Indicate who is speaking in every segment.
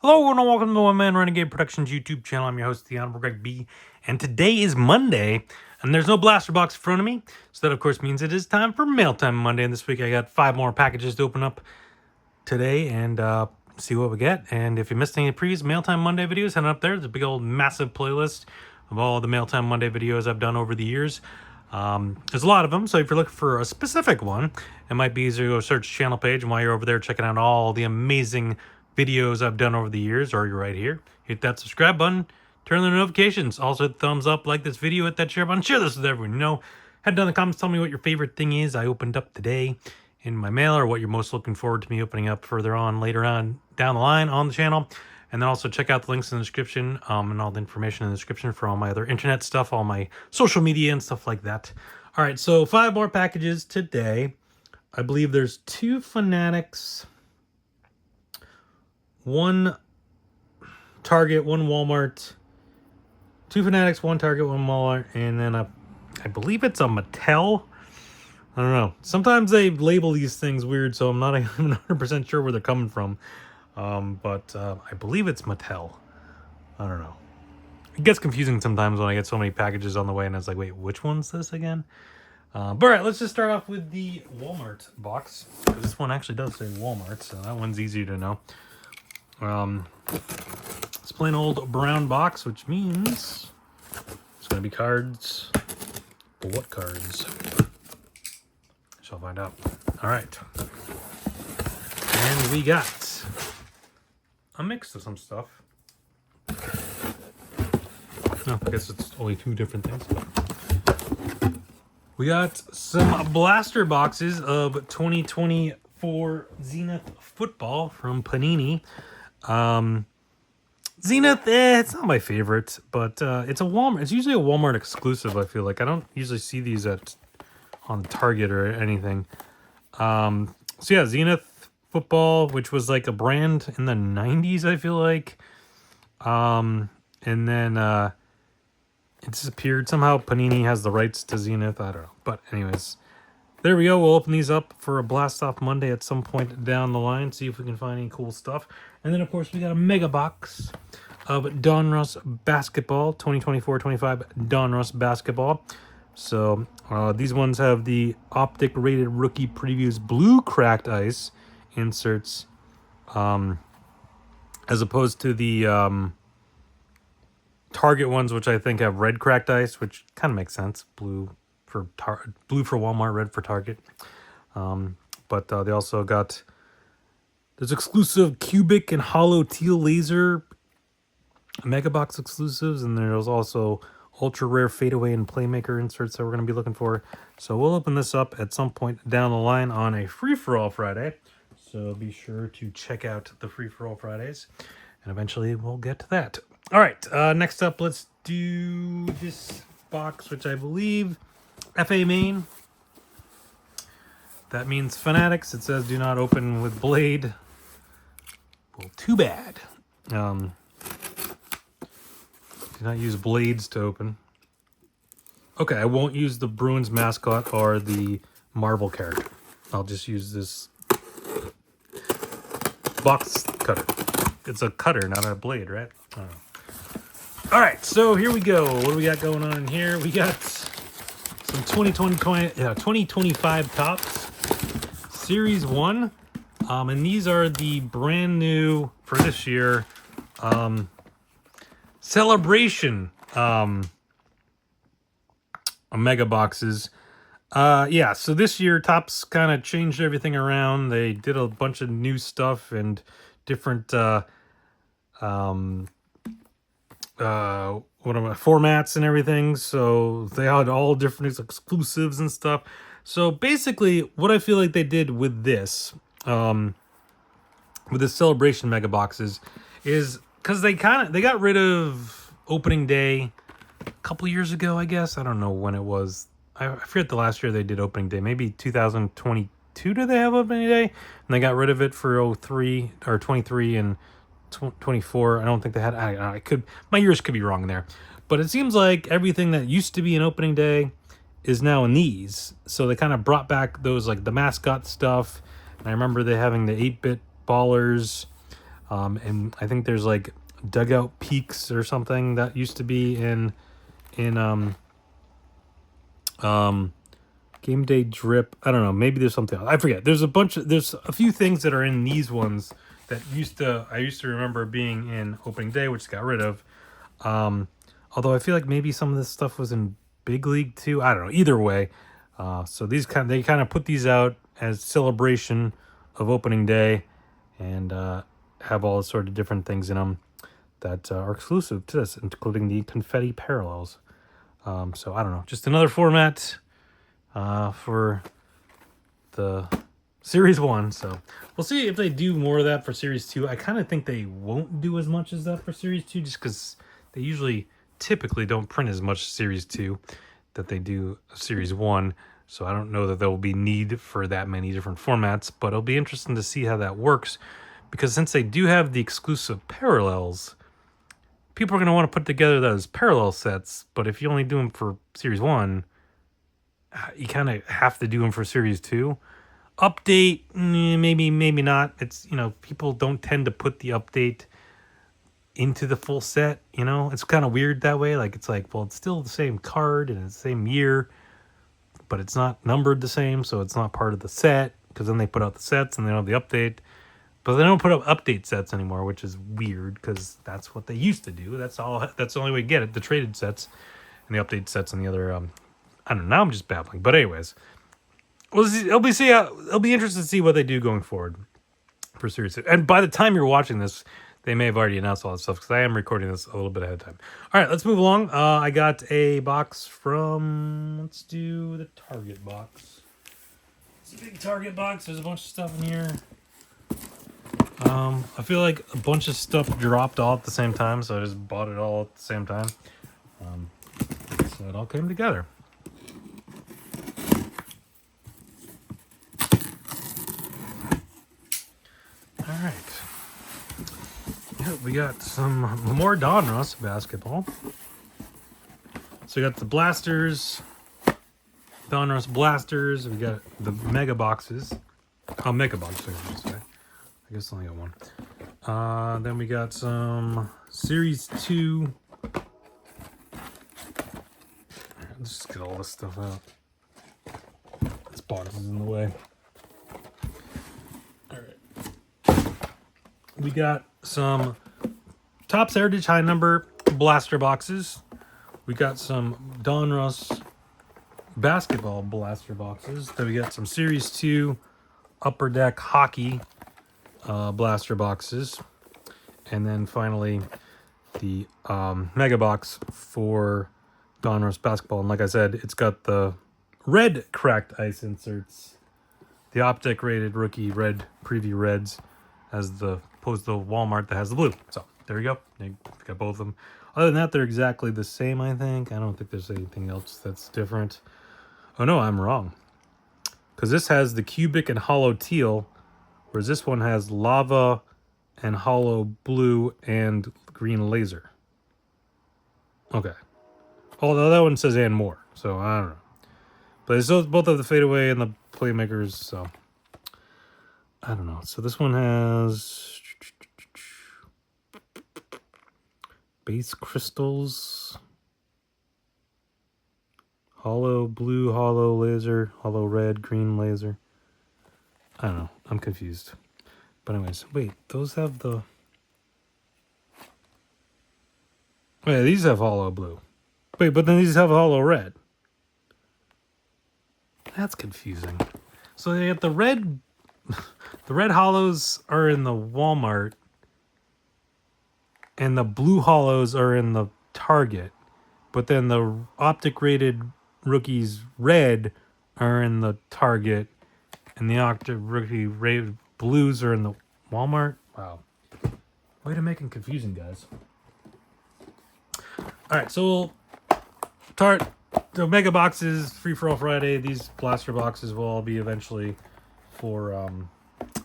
Speaker 1: Hello and welcome to One Man Renegade Productions YouTube channel. I'm your host, the Honorable Greg B. And today is Monday, and there's no blaster box in front of me. So that, of course, means it is time for Mail Time Monday. And this week I got 5 more packages to open up today and see what we get. And if you missed any previous Mail Time Monday videos, head up there. There's a big old massive playlist of all the Mail Time Monday videos I've done over the years. There's a lot of them, so if you're looking for a specific one, it might be easier to go search channel page, and while you're over there checking out all the amazing videos I've done over the years, or you're right here, hit that subscribe button, turn on the notifications, also hit thumbs up, like this video, hit that share button, share this with everyone you know. Head down in the comments, tell me what your favorite thing is I opened up today in my mail, or what you're most looking forward to me opening up further on later on down the line on the channel. And then also check out the links in the description and all the information in the description for all my other internet stuff, all my social media and stuff like that. All right, so 5 more packages today. I believe there's 2 Fanatics, 1 Target, 1 Walmart, 2 Fanatics, 1 Target, 1 Walmart, and then I believe it's a Mattel. I don't know. Sometimes they label these things weird, so I'm not 100% sure where they're coming from. But I believe it's Mattel. I don't know. It gets confusing sometimes when I get so many packages on the way and it's like, wait, which one's this again? But all right, let's just start off with the Walmart box. This one actually does say Walmart, so that one's easy to know. It's a plain old brown box, which means it's going to be cards. But what cards? Shall find out. All right. And we got a mix of some stuff. No, I guess it's only 2 different things. We got some blaster boxes of 2024 Zenith football from Panini. Zenith, it's not my favorite, but it's a Walmart. It's usually a Walmart exclusive, I feel like. I don't usually see these on Target or anything. So yeah, Zenith football, which was like a brand in the 90s, I feel like. And then it disappeared. Somehow Panini has the rights to Zenith. I don't know. But anyways, there we go. We'll open these up for a Blast Off Monday at some point down the line. See if we can find any cool stuff. And then, of course, we got a mega box of Donruss Basketball. 2024-25 Donruss Basketball. So these ones have the Optic Rated Rookie Previews Blue Cracked Ice inserts, as opposed to the Target ones, which I think have red cracked ice, which kind of makes sense. Blue for Walmart, red for Target. But they also got there's exclusive cubic and hollow teal laser mega box exclusives, and there's also ultra rare fadeaway and playmaker inserts that we're going to be looking for. So we'll open this up at some point down the line on a free-for-all Friday. So be sure to check out the free-for-all Fridays, and eventually we'll get to that. All right, next up, let's do this box, which I believe FA main. That means Fanatics. It says do not open with blade. Well, too bad. Do not use blades to open. Okay, I won't use the Bruins mascot or the Marvel character. I'll just use this box cutter. It's a cutter, not a blade, right? I don't know. All right, so here we go. What do we got going on in here? We got some 2025 Topps Series 1. And these are the brand new, for this year, Celebration mega boxes. Yeah, so this year Topps kind of changed everything around. They did a bunch of new stuff and different formats and everything. So they had all different exclusives and stuff. So basically, what I feel like they did with this, with the Celebration mega boxes, is because they got rid of opening day a couple years ago, I guess. I don't know when it was. I forget the last year they did opening day. Maybe 2022 did they have opening day? And they got rid of it for 03 or 23 and 24. I don't think they had. I could. My years could be wrong there, but it seems like everything that used to be an opening day is now in these. So they kind of brought back those, like the mascot stuff. And I remember they having the 8-bit ballers. And I think there's like Dugout Peaks or something that used to be in Game Day Drip. I don't know. Maybe there's something else. I forget. There's a few things that are in these ones that I used to remember being in opening day, which got rid of. Although I feel like maybe some of this stuff was in Big League too. I don't know. Either way, so they kind of put these out as celebration of opening day, and have all sort of different things in them that are exclusive to this, including the confetti parallels. So I don't know. Just another format for the Series 1. So we'll see if they do more of that for Series 2. I kind of think they won't do as much as that for Series 2 just because they typically don't print as much Series 2 that they do Series 1. So I don't know that there will be need for that many different formats, but it'll be interesting to see how that works because since they do have the exclusive parallels, people are going to want to put together those parallel sets, but if you only do them for Series 1, you kind of have to do them for Series 2. Update, maybe not. It's, people don't tend to put the update into the full set, It's kind of weird that way. Like, it's like, well, it's still the same card and it's the same year, but it's not numbered the same, so it's not part of the set, because then they put out the sets and they don't have the update. But they don't put up update sets anymore, which is weird because that's what they used to do. That's the only way to get it, the traded sets and the update sets and the other, I don't know, now I'm just babbling. But anyways, it'll be interesting to see what they do going forward for Series 2. And by the time you're watching this, they may have already announced all this stuff because I am recording this a little bit ahead of time. All right, let's move along. I got a box from, let's do the Target box. It's a big Target box. There's a bunch of stuff in here. I feel like a bunch of stuff dropped all at the same time, so I just bought it all at the same time. So it all came together. All right. Yeah, we got some more Donruss basketball. So we got the Blasters, Donruss Blasters. We got the Mega Boxes. Mega Boxes, I should say. I guess I only got one. Then we got some Series 2. Let's just get all this stuff out. This box is in the way. Alright. We got some Topps Heritage High Number Blaster boxes. We got some Donruss Basketball Blaster boxes. Then we got some Series 2 Upper Deck Hockey blaster boxes, and then finally the mega box for Donruss basketball. And like I said, it's got the red cracked ice inserts, the optic rated rookie red preview reds, as the opposed to Walmart that has the blue. So there you go. You got both of them. Other than that, they're exactly the same. I think. I don't think there's anything else that's different. Oh no, I'm wrong. Because this has the cubic and hollow teal, whereas this one has lava and hollow blue and green laser. Okay. Although that one says and more, so I don't know. But it's both of the fadeaway and the playmakers, so I don't know. So this one has base crystals, hollow blue, hollow laser, hollow red, green laser. I don't know. I'm confused. But anyways, wait, those have the... Wait, these have hollow blue. Wait, but then these have hollow red. That's confusing. So they got the red... The red hollows are in the Walmart, and the blue hollows are in the Target. But then the optic rated rookies red are in the Target, and the optic rookie rated blues are in the Walmart. Wow. Way to make it confusing, guys. All right, so the mega boxes, Free For All Friday. These blaster boxes will all be eventually for...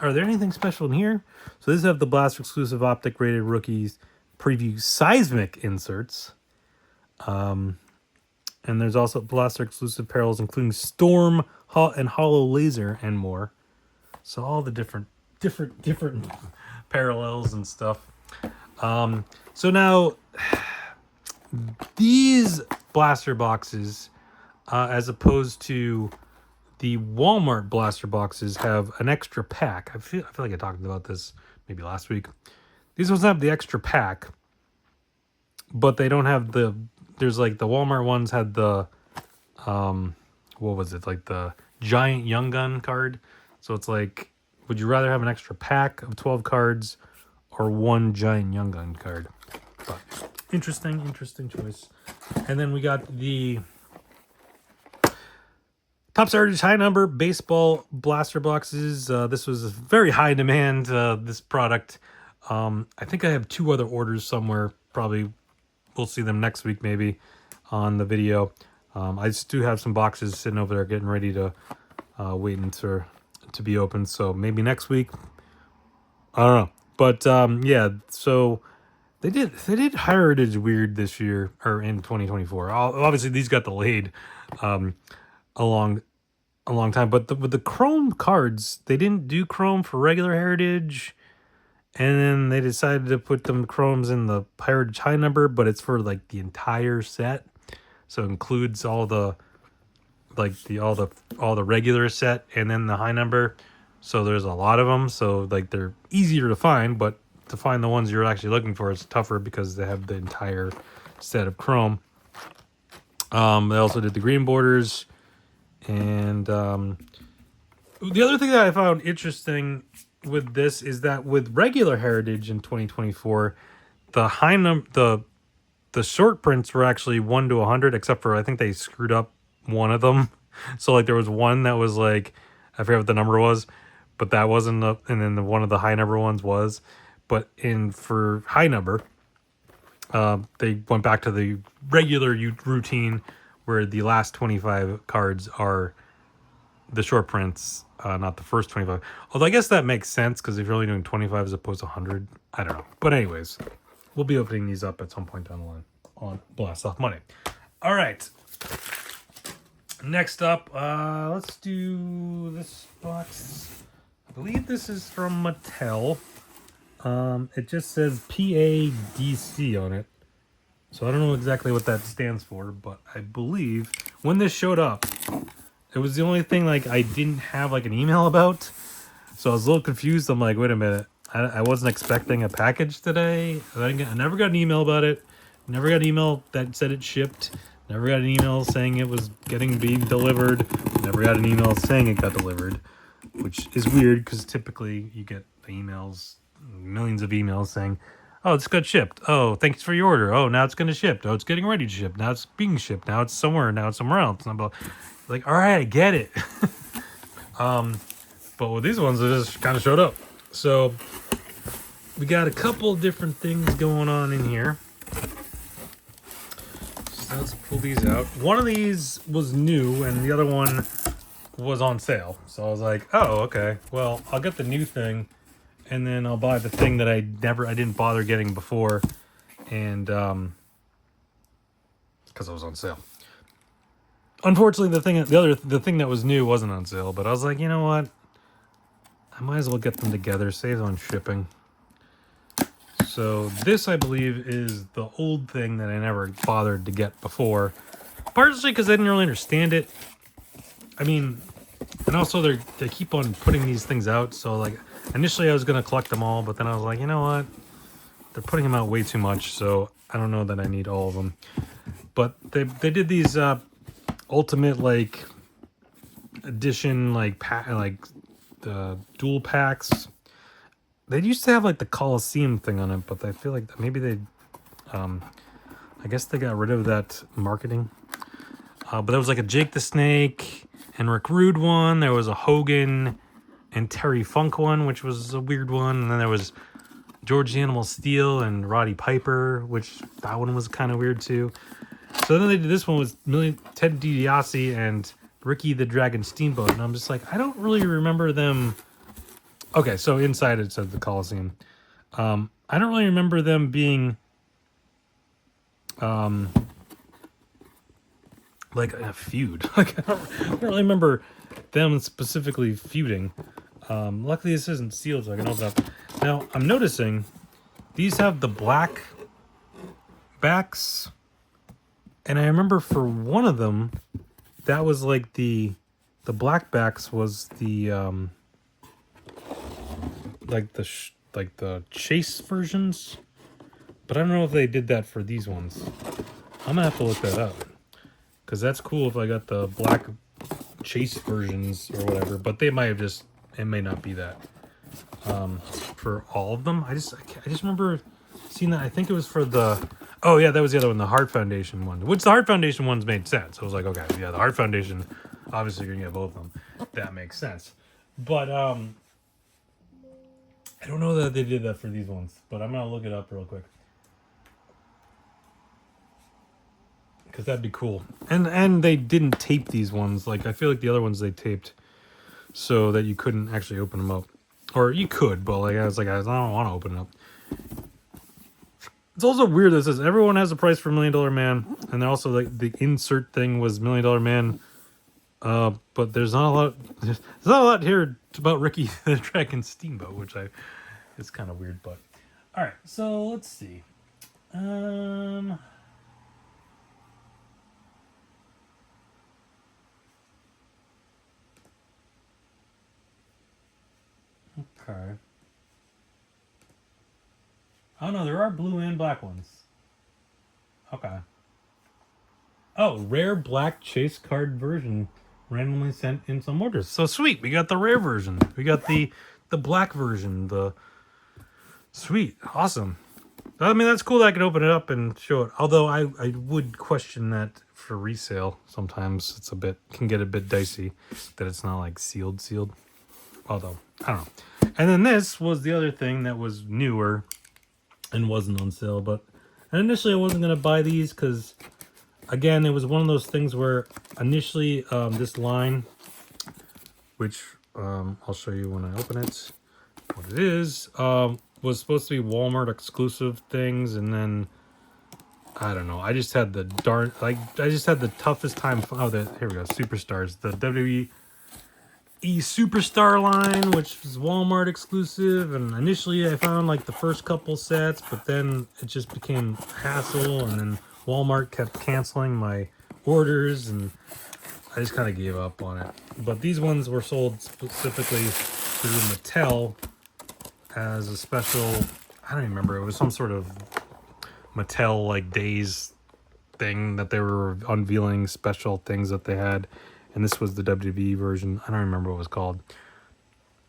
Speaker 1: Are there anything special in here? So these have the blaster exclusive optic rated rookies preview seismic inserts. And there's also blaster exclusive parallels, including Storm and Hollow Laser and more. So all the different parallels and stuff. So now these blaster boxes, as opposed to the Walmart blaster boxes, have an extra pack. I feel like I talked about this maybe last week. These ones have the extra pack, but they don't have the. There's like the Walmart ones had the, what was it, like the giant young gun card. So it's like, would you rather have an extra pack of 12 cards or one giant young gun card? But interesting choice. And then we got the Topps Heritage high number baseball blaster boxes. This was very high demand, this product. I think I have 2 other orders somewhere. Probably we'll see them next week maybe on the video. I just do have some boxes sitting over there getting ready to waiting to be opened. So maybe next week. I don't know. But yeah, so they did Heritage weird this year, or in 2024. Obviously these got delayed a long time, but with the Chrome cards, they didn't do Chrome for regular Heritage, and then they decided to put them Chromes in the Heritage high number, but it's for like the entire set, so it includes all the all the regular set and then the high number. So there's a lot of them, so like they're easier to find, but to find the ones you're actually looking for is tougher because they have the entire set of Chrome. They also did the green borders. And the other thing that I found interesting with this is that with regular Heritage in 2024, the short prints were actually 1 to 100, except for I think they screwed up one of them. So like there was one that was like, I forget what the number was, but that wasn't and then one of the high number ones was. But for high number, they went back to the regular routine where the last 25 cards are the short prints, not the first 25. Although I guess that makes sense because if you're only doing 25 as opposed to 100, I don't know. But anyways, we'll be opening these up at some point down the line on Blast Off Monday. All right. Next up, let's do this box. I believe this is from Mattel. It just says PADC on it. So I don't know exactly what that stands for, but I believe when this showed up, it was the only thing like I didn't have like an email about. So I was a little confused. I'm like, wait a minute. I wasn't expecting a package today. I never got an email about it. Never got an email that said it shipped. Never got an email saying it was being delivered. Never got an email saying it got delivered, which is weird because typically you get the emails, millions of emails saying, oh, this got shipped. Oh, thanks for your order. Oh, now it's going to ship. Oh, it's getting ready to ship. Now it's being shipped. Now it's somewhere. Now it's somewhere else. And I'm like, all right, I get it. But with these ones, it just kind of showed up. So we got a couple different things going on in here. So let's pull these out. One of these was new, and the other one was on sale. So I was like, oh, okay. Well, I'll get the new thing. And then I'll buy the thing that I didn't bother getting before, and because it was on sale. Unfortunately, the thing that was new wasn't on sale. But I was like, you know what? I might as well get them together, save on shipping. So this, I believe, is the old thing that I never bothered to get before, partially because I didn't really understand it. I mean, and also they keep on putting these things out, so like. Initially, I was going to collect them all, but then I was like, you know what? They're putting them out way too much, so I don't know that I need all of them. But they did these ultimate, like, edition, like the dual packs. They used to have, like, the Coliseum thing on it, but I feel like maybe they, I guess they got rid of that marketing. But there was, like, a Jake the Snake and Rick Rude one. There was a Hogan and Terry Funk one, which was a weird one. And then there was George the Animal Steel and Roddy Piper, which that one was kind of weird too. So then they did this one with Ted DiBiase and Ricky the Dragon Steamboat. And I'm just like, I don't really remember them. Okay, so inside it says the Coliseum. I don't really remember them being like a feud. Like I don't really remember them specifically feuding. Luckily, this isn't sealed, so I can open it up. Now, I'm noticing these have the black backs, and I remember for one of them, that was like the black backs was the like the chase versions, but I don't know if they did that for these ones. I'm gonna have to look that up because that's cool if I got the black chase versions or whatever, but they might have just, it may not be that for all of them. I just remember seeing that. I think it was for the, oh yeah, that was the other one, the Heart Foundation one, which the Heart Foundation ones made sense. I was like, okay, yeah, the Heart Foundation, obviously you're gonna get both of them. That makes sense. But I don't know that they did that for these ones, but I'm gonna look it up real quick. Because that'd be cool. And they didn't tape these ones. Like, I feel like the other ones they taped so that you couldn't actually open them up. Or you could, but like I was like, I don't want to open it up. It's also weird that it says everyone has a price for $1 Million Man. And then also like the insert thing was $1 Million Man. But there's not a lot here about Ricky the Dragon Steamboat, which it's kind of weird, but all right, so let's see. Okay. Oh no, there are blue and black ones. Okay. Oh, rare black chase card version randomly sent in some orders. So sweet, we got the rare version. We got the black version. The sweet, awesome. I mean, that's cool that I can open it up and show it. Although I would question that for resale. Sometimes it's can get a bit dicey that it's not like sealed. Although, I don't know. And then this was the other thing that was newer and wasn't on sale. But initially I wasn't going to buy these because, again, it was one of those things where initially this line, which I'll show you when I open it, what it is, was supposed to be Walmart exclusive things. And then, I don't know. I just had the toughest time. Oh, here we go. Superstars. The WWE Superstar line, which is Walmart exclusive, and initially I found like the first couple sets, but then it just became hassle, and then Walmart kept canceling my orders, and I just kind of gave up on it. But these ones were sold specifically through Mattel as a special, I don't even remember, it was some sort of Mattel like days thing that they were unveiling special things that they had. And this was the WWE version. I don't remember what it was called.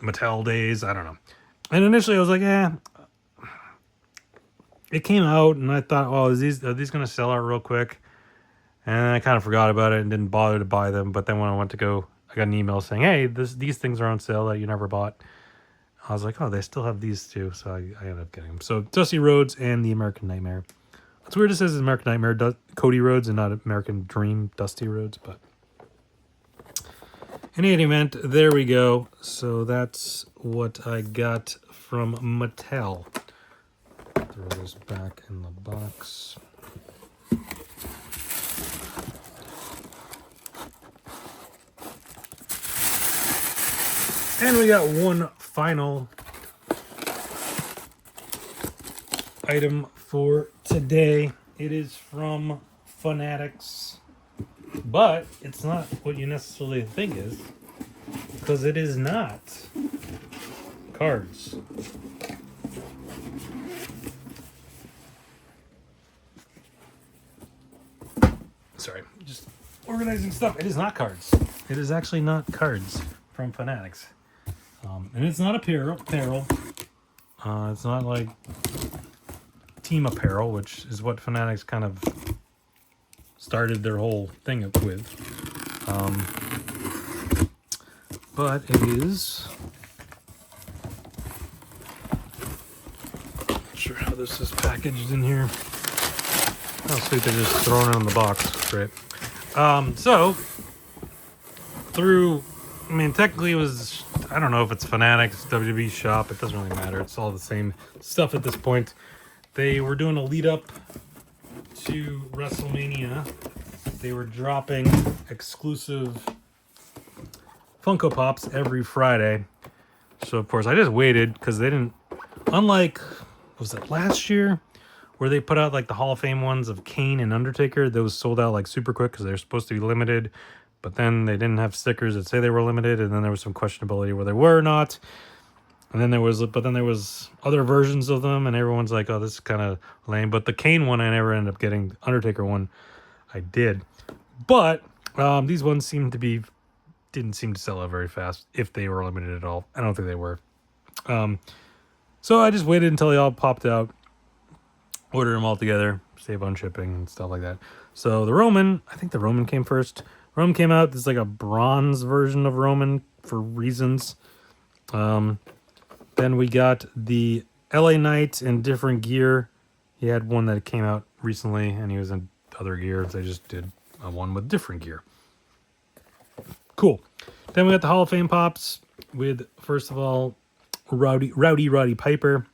Speaker 1: Mattel Days. I don't know. And initially I was like, It came out and I thought, are these going to sell out real quick? And I kind of forgot about it and didn't bother to buy them. But then when I went to go, I got an email saying, hey, these things are on sale that you never bought. I was like, oh, they still have these too. So I ended up getting them. So Dusty Rhodes and the American Nightmare. It's weird it says American Nightmare Cody Rhodes and not American Dream Dusty Rhodes, but in any event, there we go. So that's what I got from Mattel. Throw this back in the box. And we got one final item for today. It is from Fanatics. But it's not what you necessarily think is, because it is not cards. Sorry, just organizing stuff. It is not cards. It is actually not cards from Fanatics. And it's not apparel. It's not like team apparel, which is what Fanatics kind of started their whole thing up with. But it is, not sure how this is packaged in here. Oh, sweet, they're just throwing it in the box. Great. So technically it was, I don't know if it's Fanatics, WWE shop, it doesn't really matter. It's all the same stuff at this point. They were doing a lead up to WrestleMania. They were dropping exclusive Funko Pops every Friday. So, of course, I just waited because they didn't... Unlike, was it last year? Where they put out like the Hall of Fame ones of Kane and Undertaker. Those sold out like super quick because they're supposed to be limited. But then they didn't have stickers that say they were limited. And then there was some questionability where they were or not. And then there was other versions of them. And everyone's like, oh, this is kind of lame. But the Kane one, I never ended up getting. The Undertaker one, I did. But these ones didn't seem to sell out very fast if they were limited at all. I don't think they were. So I just waited until they all popped out. Order them all together, save on shipping and stuff like that. So the Roman, I think the Roman came first. Roman came out. This is like a bronze version of Roman for reasons. Then we got the LA Knight in different gear. He had one that came out recently, and he was in other gear. They just did a one with different gear. Cool. Then we got the Hall of Fame pops with, first of all, Rowdy Piper,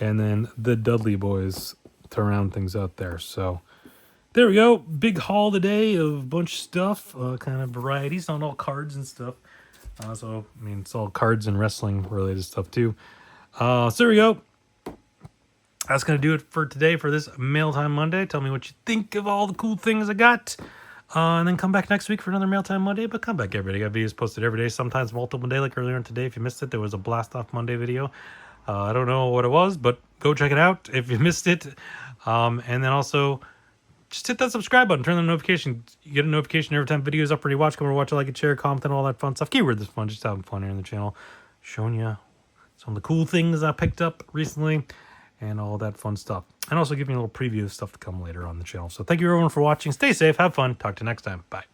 Speaker 1: and then the Dudley Boys to round things out there. So there we go. Big haul today of a bunch of stuff, kind of varieties, not all cards and stuff. So, I mean, it's all cards and wrestling related stuff too. So there we go. That's going to do it for today for this Mail Time Monday. Tell me what you think of all the cool things I got. And then come back next week for another Mail Time Monday. But come back every day. I got videos posted every day, sometimes multiple day, like earlier today. If you missed it, there was a Blast Off Monday video. I don't know what it was, but go check it out if you missed it. And then also, just hit that subscribe button. Turn on the notification. You get a notification every time videos up when you watch. Come over, watch it, like it, share, comment, and all that fun stuff. Keyword this fun. Just having fun here on the channel. Showing you some of the cool things I picked up recently. And all that fun stuff. And also giving a little preview of stuff to come later on the channel. So thank you everyone for watching. Stay safe. Have fun. Talk to you next time. Bye.